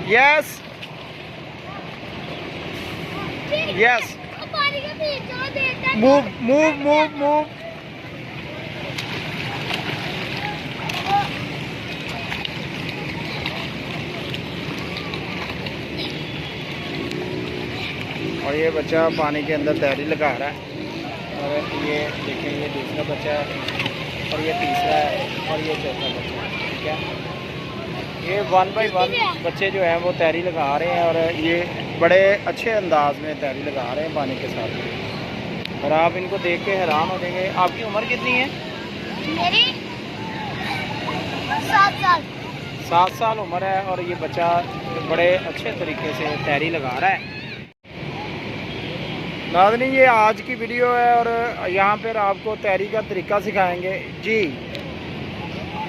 Yes yes, move move move move. और ये बच्चा पानी के अंदर तैरी लगा रहा है। और ये देखें, ये दूसरा बच्चा है और ये तीसरा है और ये चौथा बच्चा है। ठीक है, ये 1 बाय 1 बच्चे जो हैं वो तैरी लगा रहे हैं और ये बड़े अच्छे अंदाज में तैरी लगा रहे हैं पानी के साथ। और आप इनको देख के हैरान हो जाएंगे। आपकी उम्र कितनी है? मेरी 7 साल। 7 साल उम्र है और ये बच्चा बड़े अच्छे तरीके से तैरी लगा रहा है। नाज़रीन, ये आज की वीडियो है और यहाँ पर आपको तैरी का तरीका सिखाएंगे जी।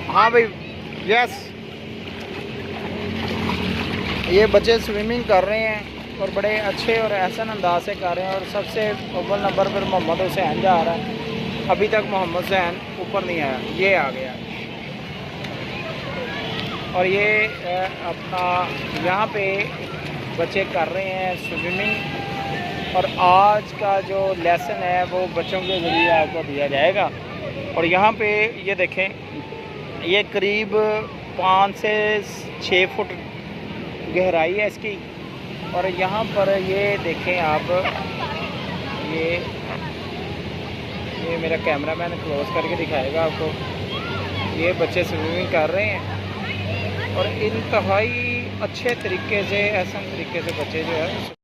हाँ भाई, यस। ये बच्चे स्विमिंग कर रहे हैं और बड़े अच्छे और एहसन अंदाज से कर रहे हैं। और सबसे अव्वल नंबर पर मोहम्मद हुसैन जा रहा है। अभी तक मोहम्मद हुसैन ऊपर नहीं आया, ये आ गया। और ये अपना यहाँ पे बच्चे कर रहे हैं स्विमिंग। और आज का जो लेसन है वो बच्चों के ज़रिए आपको दिया जाएगा। और यहाँ पे ये देखें, ये करीब 5 से 6 फुट गहराई है इसकी। और यहाँ पर ये देखें आप, ये मेरा कैमरामैन क्लोज करके दिखाएगा आपको। ये बच्चे स्विमिंग कर रहे हैं और इंतहाई अच्छे तरीके से, ऐसा तरीके से बच्चे जो है